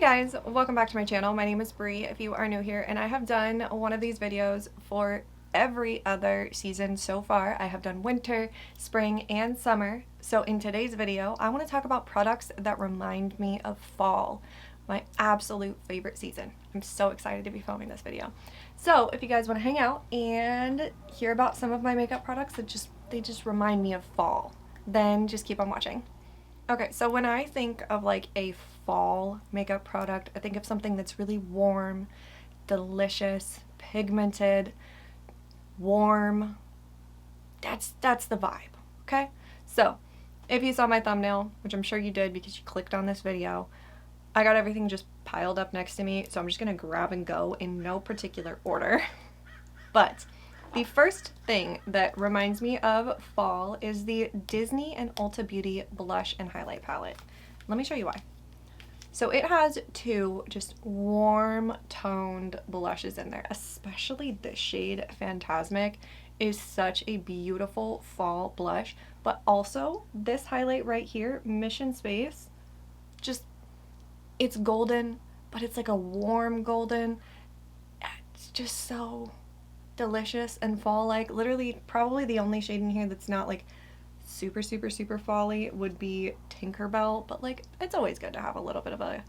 guys, welcome back to my channel. My name is Bree if you are new here, and I have done one of these videos for every other season so far. I have done winter, spring, and summer. So in today's video, I want to talk about products that remind me of fall, my absolute favorite season. I'm so excited to be filming this video. So if you guys want to hang out and hear about some of my makeup products that just remind me of fall, then just keep on watching. Okay, so when I think of like a fall makeup product, I think of something that's really warm, delicious, pigmented, warm. That's the vibe, okay? So, if you saw my thumbnail, which I'm sure you did because you clicked on this video, I got everything just piled up next to me, so I'm just gonna grab and go in no particular order. But the first thing that reminds me of fall is the Disney and Ulta Beauty Blush and Highlight Palette. Let me show you why. So it has two just warm toned blushes in there, especially the shade Phantasmic is such a beautiful fall blush, but also this highlight right here, Mission Space, just, it's golden, but it's like a warm golden. It's just so delicious and fall-like. Literally probably the only shade in here that's not like super fall-y would be Tinkerbell, but like it's always good to have a little bit of a,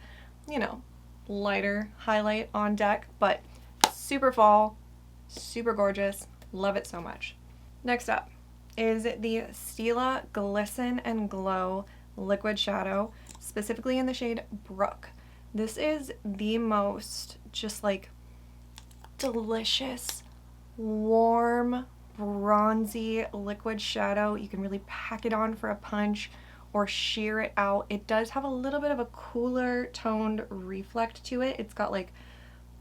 you know, lighter highlight on deck, but super fall, super gorgeous, love it so much. Next up is the Stila Glisten and Glow Liquid Shadow, specifically in the shade Brook. This is the most just like delicious, warm, bronzy liquid shadow. You can really pack it on for a punch or sheer it out. It does have a little bit of a cooler toned reflect to it. It's got like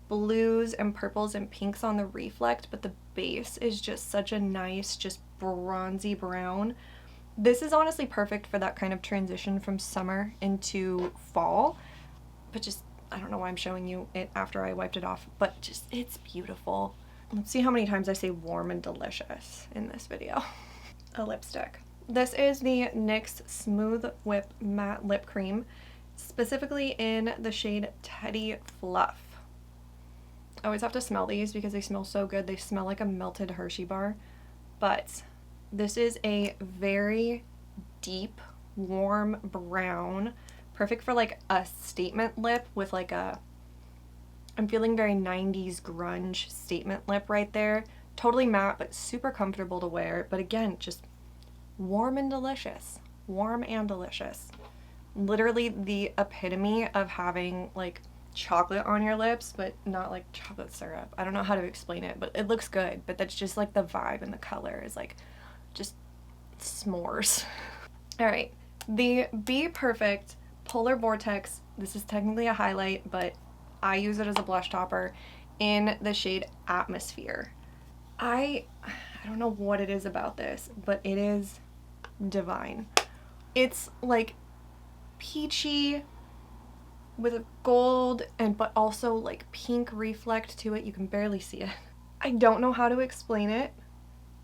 blues and purples and pinks on the reflect, but the base is just such a nice, just bronzy brown. This is honestly perfect for that kind of transition from summer into fall, but just, I don't know why I'm showing you it after I wiped it off, but just, it's beautiful. Let's see how many times I say warm and delicious in this video. A lipstick. This is the NYX Smooth Whip Matte Lip Cream, specifically in the shade Teddy Fluff. I always have to smell these because they smell so good. They smell like a melted Hershey bar, but this is a very deep, warm brown, perfect for like a statement lip with like a, I'm feeling very 90s grunge statement lip right there. Totally matte, but super comfortable to wear. But again, just warm and delicious. Warm and delicious. Literally the epitome of having like chocolate on your lips, but not like chocolate syrup. I don't know how to explain it, but it looks good. But that's just like the vibe, and the color is like just s'mores. All right, the B.Perfect Polar Vortex. This is technically a highlight, but I use it as a blush topper in the shade Atmosphere. I don't know what it is about this, but it is divine. It's like peachy with a gold but also like pink reflect to it. You can barely see it. I don't know how to explain it,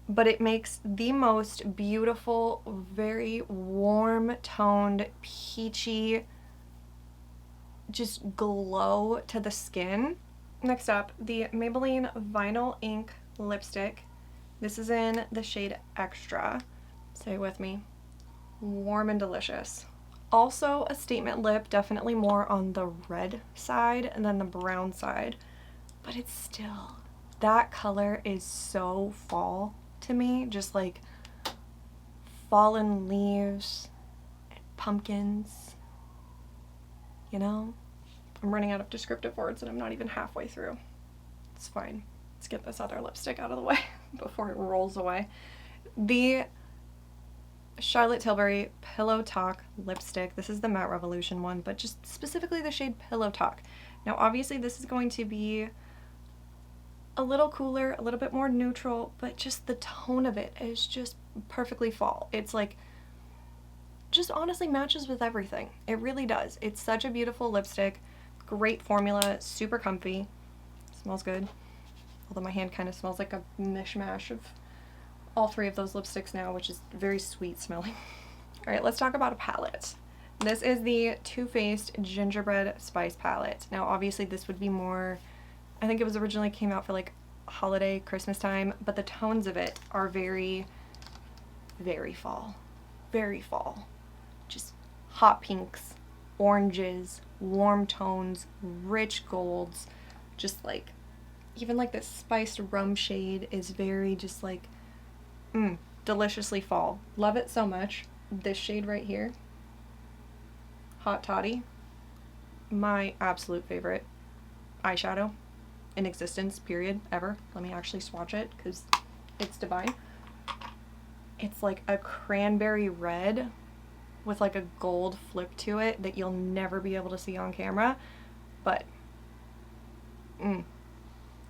but it makes the most beautiful, very warm toned, peachy, just glow to the skin. Next up, the Maybelline Vinyl Ink Lipstick. This is in the shade Extra. Say it with me. Warm and delicious. Also a statement lip, definitely more on the red side than the brown side, but it's still, that color is so fall to me, just like fallen leaves, pumpkins, you know? I'm running out of descriptive words and I'm not even halfway through. It's fine. Let's get this other lipstick out of the way before it rolls away. The Charlotte Tilbury Pillow Talk lipstick. This is the Matte Revolution one, but just specifically the shade Pillow Talk. Now obviously this is going to be a little cooler, a little bit more neutral, but just the tone of it is just perfectly fall. It's like, just honestly matches with everything. It really does. It's such a beautiful lipstick. Great formula, super comfy, smells good. Although my hand kind of smells like a mishmash of all three of those lipsticks now, which is very sweet smelling. All right, let's talk about a palette. This is the Too Faced Gingerbread Spice Palette. Now obviously this would be more, I think it was originally came out for like holiday, Christmas time, but the tones of it are very, very fall. Very fall. Just hot pinks, oranges, warm tones, rich golds, just like, even like this spiced rum shade is very just like, deliciously fall. Love it so much. This shade right here, Hot Toddy, my absolute favorite eyeshadow in existence, period, ever. Let me actually swatch it because it's divine. It's like a cranberry red with like a gold flip to it that you'll never be able to see on camera, but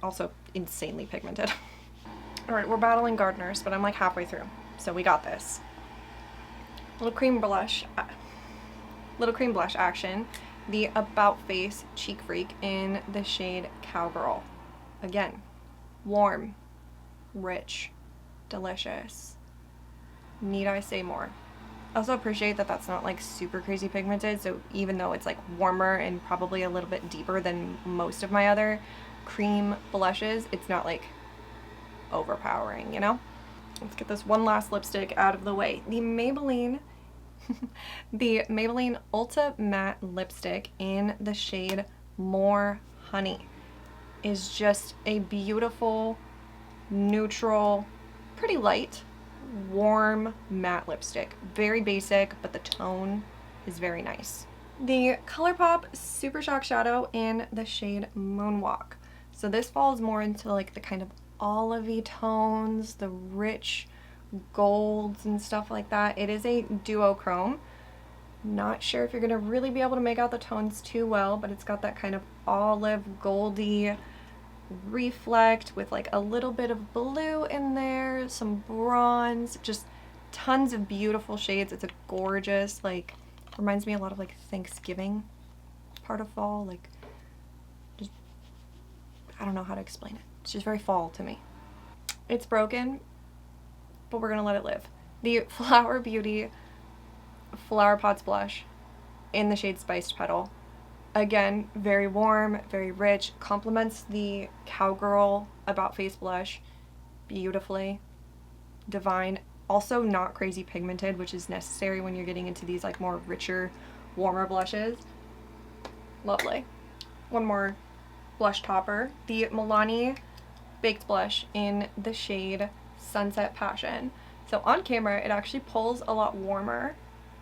also insanely pigmented. All right, we're battling gardeners, but I'm like halfway through, so we got this. Little cream blush action, the About Face Cheek Freak in the shade Cowgirl. Again, warm, rich, delicious. Need I say more? Also appreciate that that's not like super crazy pigmented, so even though it's like warmer and probably a little bit deeper than most of my other cream blushes, it's not like overpowering, you know? Let's get this one last lipstick out of the way. The Maybelline Ulta Matte Lipstick in the shade More Honey is just a beautiful, neutral, pretty light, warm matte lipstick. Very basic, but the tone is very nice. The ColourPop Super Shock Shadow in the shade Moonwalk. So this falls more into like the kind of olivey tones, the rich golds and stuff like that. It is a duochrome. Not sure if you're gonna really be able to make out the tones too well, but it's got that kind of olive goldy reflect with like a little bit of blue in there, some bronze, just tons of beautiful shades. It's a gorgeous, like, reminds me a lot of like Thanksgiving part of fall, like, just, I don't know how to explain it. It's just very fall to me. It's broken, but we're gonna let it live. The Flower Beauty Flower Pots blush in the shade Spiced Petal. Again, very warm, very rich, complements the Cowgirl About Face blush beautifully. Divine. Also not crazy pigmented, which is necessary when you're getting into these like more richer, warmer blushes. Lovely. One more blush topper. The Milani Baked Blush in the shade Sunset Passion. So on camera, it actually pulls a lot warmer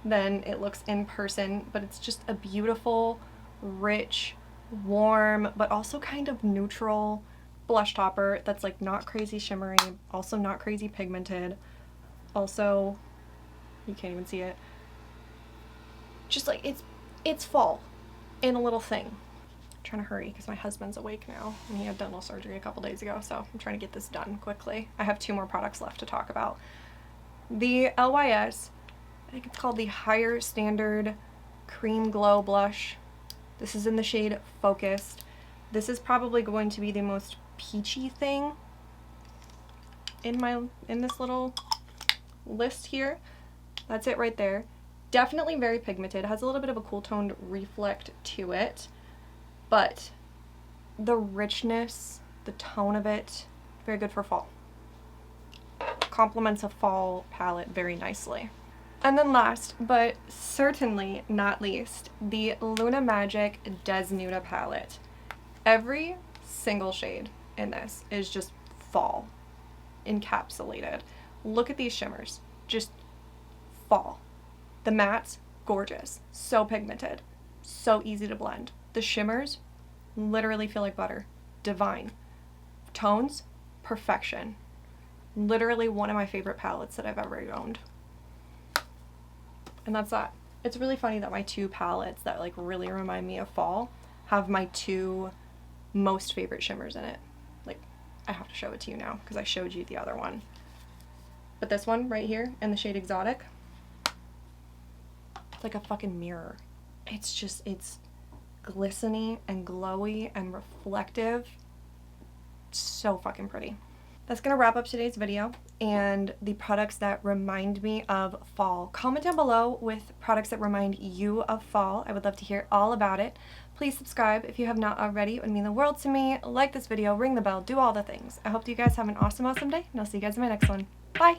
than it looks in person, but it's just a beautiful, rich, warm, but also kind of neutral blush topper that's like not crazy shimmery, also not crazy pigmented, also, you can't even see it, just like it's fall in a little thing. I'm trying to hurry because my husband's awake now and he had dental surgery a couple days ago, so I'm trying to get this done quickly. I have 2 more products left to talk about. The LYS, I think it's called the Higher Standard Cream Glow Blush. This is in the shade Focused. This is probably going to be the most peachy thing in this little list here. That's it right there. Definitely very pigmented. It has a little bit of a cool toned reflect to it, but the richness, the tone of it, very good for fall. Complements a fall palette very nicely. And then last, but certainly not least, the Luna Magic Desnuda palette. Every single shade in this is just fall encapsulated. Look at these shimmers, just fall. The mattes, gorgeous, so pigmented, so easy to blend. The shimmers literally feel like butter, divine. Tones, perfection. Literally one of my favorite palettes that I've ever owned. And that's that. It's really funny that my 2 palettes that like really remind me of fall have my 2 most favorite shimmers in it. Like, I have to show it to you now because I showed you the other one. But this one right here in the shade Exotic, it's like a fucking mirror. It's just, it's glistening and glowy and reflective. So fucking pretty. That's gonna wrap up today's video. and the products that remind me of fall. Comment down below with products that remind you of fall. I would love to hear all about it. Please subscribe if you have not already. It would mean the world to me. Like this video, ring the bell, do all the things. I hope you guys have an awesome day, and I'll see you guys in my next one. Bye!